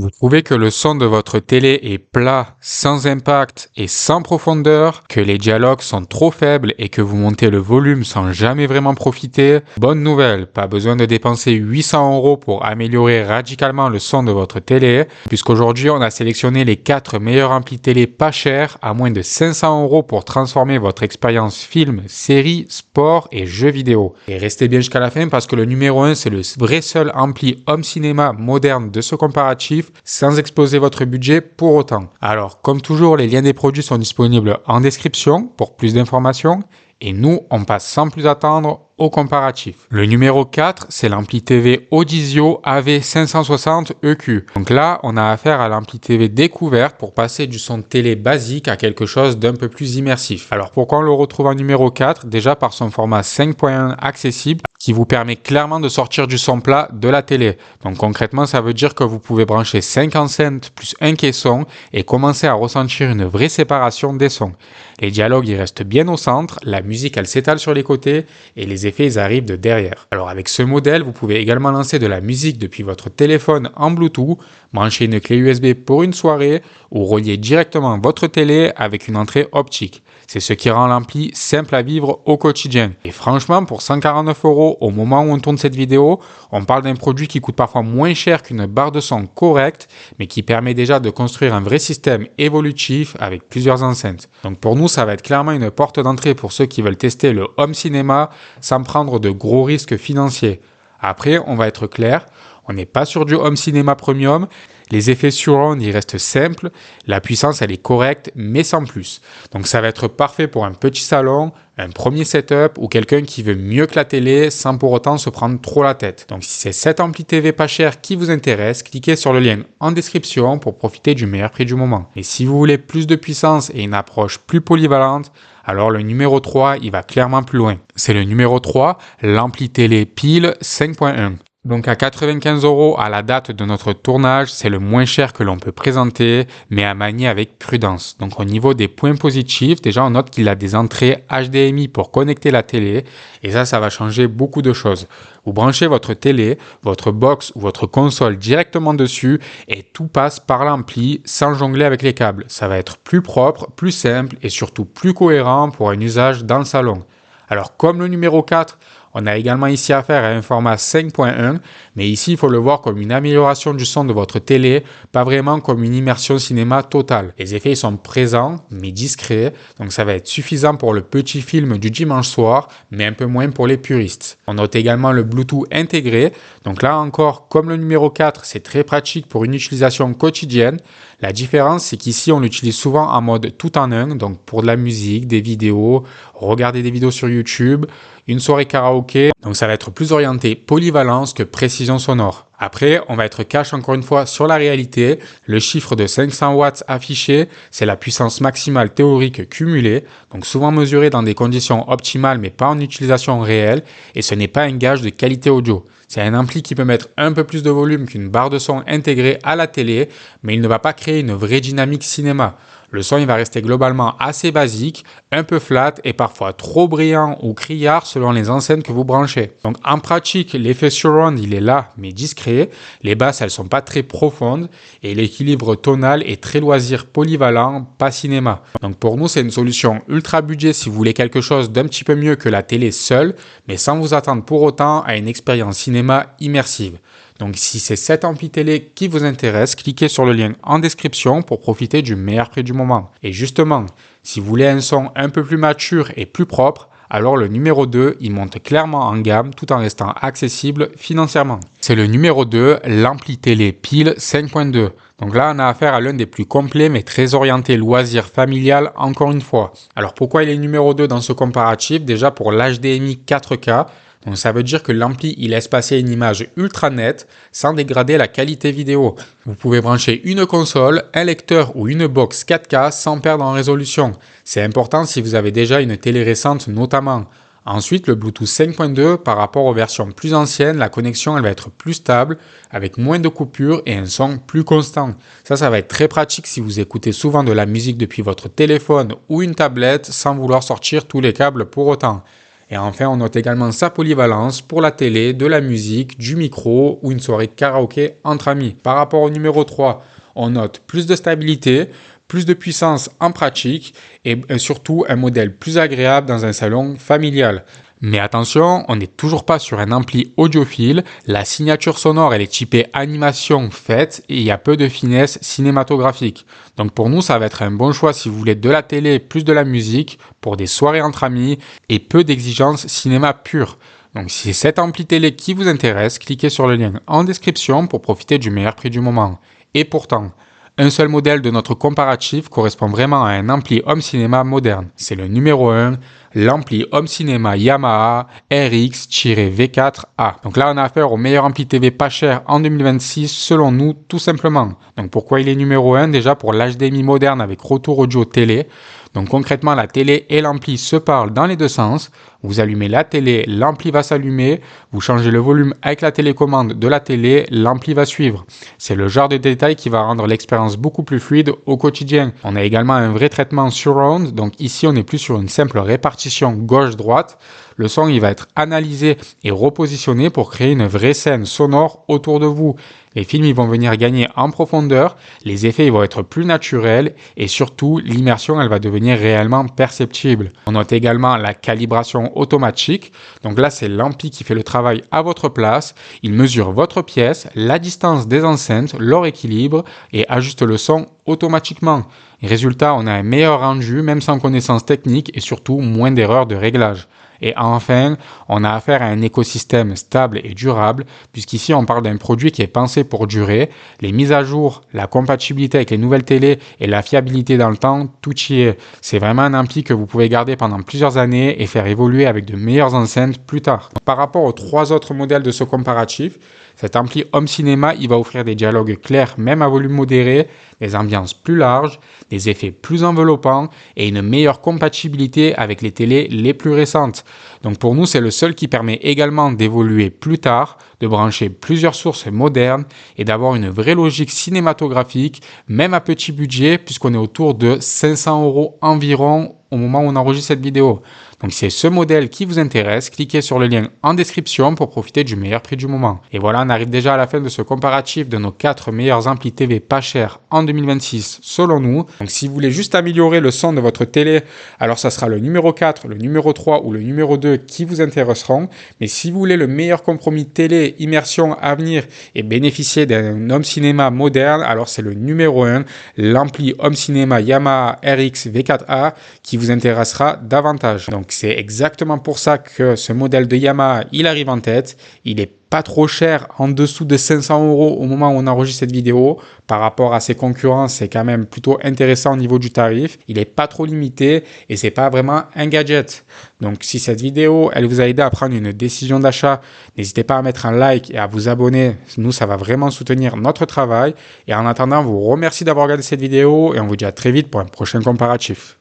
Vous trouvez que le son de votre télé est plat, sans impact et sans profondeur, que les dialogues sont trop faibles et que vous montez le volume sans jamais vraiment profiter? Bonne nouvelle, pas besoin de dépenser 800 € pour améliorer radicalement le son de votre télé, puisqu'aujourd'hui on a sélectionné les 4 meilleurs amplis télé pas chers à moins de 500 € pour transformer votre expérience film, série, sport et jeux vidéo. Et restez bien jusqu'à la fin parce que le numéro 1 c'est le vrai seul ampli home cinéma moderne de ce comparatif, sans exploser votre budget pour autant. Alors, comme toujours, les liens des produits sont disponibles en description pour plus d'informations. Et nous, on passe sans plus attendre au comparatif. Le numéro 4, c'est l'ampli TV Audizio AV560 EQ. Donc là, on a affaire à l'ampli TV découverte pour passer du son de télé basique à quelque chose d'un peu plus immersif. Alors pourquoi on le retrouve en numéro 4? Déjà par son format 5.1 accessible qui vous permet clairement de sortir du son plat de la télé. Donc concrètement, ça veut dire que vous pouvez brancher 5 enceintes plus un caisson et commencer à ressentir une vraie séparation des sons. Les dialogues, ils restent bien au centre, la musique, elle s'étale sur les côtés et les effets, ils arrivent de derrière. Alors avec ce modèle, vous pouvez également lancer de la musique depuis votre téléphone en Bluetooth, brancher une clé USB pour une soirée ou relier directement votre télé avec une entrée optique. C'est ce qui rend l'ampli simple à vivre au quotidien. Et franchement, pour 149 € au moment où on tourne cette vidéo, on parle d'un produit qui coûte parfois moins cher qu'une barre de son correcte, mais qui permet déjà de construire un vrai système évolutif avec plusieurs enceintes. Donc pour nous, ça va être clairement une porte d'entrée pour ceux qui veulent tester le home cinéma sans prendre de gros risques financiers. Après, on va être clair, on n'est pas sur du home cinéma premium. Les effets surround, ils restent simples. La puissance, elle est correcte, mais sans plus. Donc ça va être parfait pour un petit salon, un premier setup ou quelqu'un qui veut mieux que la télé sans pour autant se prendre trop la tête. Donc si c'est cet ampli TV pas cher qui vous intéresse, cliquez sur le lien en description pour profiter du meilleur prix du moment. Et si vous voulez plus de puissance et une approche plus polyvalente, alors le numéro 3, il va clairement plus loin. C'est le numéro 3, l'ampli télé pile 5.1. Donc à 95 € à la date de notre tournage, c'est le moins cher que l'on peut présenter, mais à manier avec prudence. Donc au niveau des points positifs, déjà on note qu'il a des entrées HDMI pour connecter la télé, et ça va changer beaucoup de choses. Vous branchez votre télé, votre box ou votre console directement dessus, et tout passe par l'ampli sans jongler avec les câbles. Ça va être plus propre, plus simple et surtout plus cohérent pour un usage dans le salon. Alors comme le numéro 4, on a également ici affaire à un format 5.1, mais ici il faut le voir comme une amélioration du son de votre télé, pas vraiment comme une immersion cinéma totale. Les effets sont présents, mais discrets, donc ça va être suffisant pour le petit film du dimanche soir, mais un peu moins pour les puristes. On note également le Bluetooth intégré, donc là encore, comme le numéro 4, c'est très pratique pour une utilisation quotidienne. La différence, c'est qu'ici on l'utilise souvent en mode tout en un, donc pour de la musique, des vidéos, regarder des vidéos sur YouTube, une soirée karaoké, donc ça va être plus orienté polyvalence que précision sonore. Après, on va être cash encore une fois sur la réalité. Le chiffre de 500 watts affiché, c'est la puissance maximale théorique cumulée, donc souvent mesurée dans des conditions optimales mais pas en utilisation réelle, et ce n'est pas un gage de qualité audio. C'est un ampli qui peut mettre un peu plus de volume qu'une barre de son intégrée à la télé, mais il ne va pas créer une vraie dynamique cinéma. Le son il va rester globalement assez basique, un peu flat et parfois trop brillant ou criard selon les enceintes que vous branchez. Donc en pratique, l'effet surround il est là mais discret, les basses elles sont pas très profondes et l'équilibre tonal est très loisir polyvalent, pas cinéma. Donc pour nous c'est une solution ultra budget si vous voulez quelque chose d'un petit peu mieux que la télé seule, mais sans vous attendre pour autant à une expérience cinéma immersive. Donc si c'est cet ampli télé qui vous intéresse, cliquez sur le lien en description pour profiter du meilleur prix du moment. Et justement, si vous voulez un son un peu plus mature et plus propre, alors le numéro 2, il monte clairement en gamme tout en restant accessible financièrement. C'est le numéro 2, l'ampli télé pile 5.2. Donc là, on a affaire à l'un des plus complets mais très orienté loisir familial encore une fois. Alors pourquoi il est numéro 2 dans ce comparatif? Déjà pour l'HDMI 4K. Donc ça veut dire que l'ampli il laisse passer une image ultra nette sans dégrader la qualité vidéo. Vous pouvez brancher une console, un lecteur ou une box 4K sans perdre en résolution. C'est important si vous avez déjà une télé récente notamment. Ensuite, le Bluetooth 5.2, par rapport aux versions plus anciennes, la connexion elle va être plus stable, avec moins de coupures et un son plus constant. Ça va être très pratique si vous écoutez souvent de la musique depuis votre téléphone ou une tablette sans vouloir sortir tous les câbles pour autant. Et enfin, on note également sa polyvalence pour la télé, de la musique, du micro ou une soirée karaoké entre amis. Par rapport au numéro 3, on note plus de stabilité, plus de puissance en pratique et surtout un modèle plus agréable dans un salon familial. Mais attention, on n'est toujours pas sur un ampli audiophile, la signature sonore elle est typée animation faite et il y a peu de finesse cinématographique. Donc pour nous ça va être un bon choix si vous voulez de la télé plus de la musique pour des soirées entre amis et peu d'exigences cinéma pure. Donc si c'est cet ampli télé qui vous intéresse, cliquez sur le lien en description pour profiter du meilleur prix du moment. Et pourtant, un seul modèle de notre comparatif correspond vraiment à un ampli home cinéma moderne. C'est le numéro 1, l'ampli home cinéma Yamaha RX-V4A. Donc là, on a affaire au meilleur ampli TV pas cher en 2026, selon nous, tout simplement. Donc pourquoi il est numéro 1? Déjà pour l'HDMI moderne avec retour audio télé. Donc concrètement, la télé et l'ampli se parlent dans les deux sens. Vous allumez la télé, l'ampli va s'allumer. Vous changez le volume avec la télécommande de la télé, l'ampli va suivre. C'est le genre de détail qui va rendre l'expérience beaucoup plus fluide au quotidien. On a également un vrai traitement surround. Donc ici, on n'est plus sur une simple répartition gauche-droite. Le son, il va être analysé et repositionné pour créer une vraie scène sonore autour de vous. Les films, ils vont venir gagner en profondeur, les effets, ils vont être plus naturels et surtout, l'immersion, elle va devenir réellement perceptible. On note également la calibration automatique. Donc là, c'est l'ampli qui fait le travail à votre place. Il mesure votre pièce, la distance des enceintes, leur équilibre et ajuste le son automatiquement. Résultat, on a un meilleur rendu, même sans connaissance technique et surtout moins d'erreurs de réglage. Et enfin, on a affaire à un écosystème stable et durable, puisqu'ici on parle d'un produit qui est pensé pour durer. Les mises à jour, la compatibilité avec les nouvelles télés et la fiabilité dans le temps, tout y est. C'est vraiment un ampli que vous pouvez garder pendant plusieurs années et faire évoluer avec de meilleures enceintes plus tard. Par rapport aux 3 autres modèles de ce comparatif, cet ampli home cinéma, il va offrir des dialogues clairs même à volume modéré, des ambiances plus larges, des effets plus enveloppants et une meilleure compatibilité avec les télés les plus récentes. Donc pour nous, c'est le seul qui permet également d'évoluer plus tard, de brancher plusieurs sources modernes et d'avoir une vraie logique cinématographique, même à petit budget, puisqu'on est autour de 500 € environ au moment où on enregistre cette vidéo. Donc si c'est ce modèle qui vous intéresse, cliquez sur le lien en description pour profiter du meilleur prix du moment. Et voilà, on arrive déjà à la fin de ce comparatif de nos 4 meilleurs amplis TV pas chers en 2026 selon nous. Donc si vous voulez juste améliorer le son de votre télé, alors ça sera le numéro 4, le numéro 3 ou le numéro 2 qui vous intéresseront. Mais si vous voulez le meilleur compromis télé, immersion à venir et bénéficier d'un home cinéma moderne, alors c'est le numéro 1, l'ampli home cinéma Yamaha RX V4A qui vous intéressera davantage. Donc c'est exactement pour ça que ce modèle de Yamaha, il arrive en tête. Il est pas trop cher, en dessous de 500 € au moment où on enregistre cette vidéo. Par rapport à ses concurrents, c'est quand même plutôt intéressant au niveau du tarif. Il est pas trop limité et c'est pas vraiment un gadget. Donc si cette vidéo, elle vous a aidé à prendre une décision d'achat, n'hésitez pas à mettre un like et à vous abonner. Nous, ça va vraiment soutenir notre travail. Et en attendant, on vous remercie d'avoir regardé cette vidéo et on vous dit à très vite pour un prochain comparatif.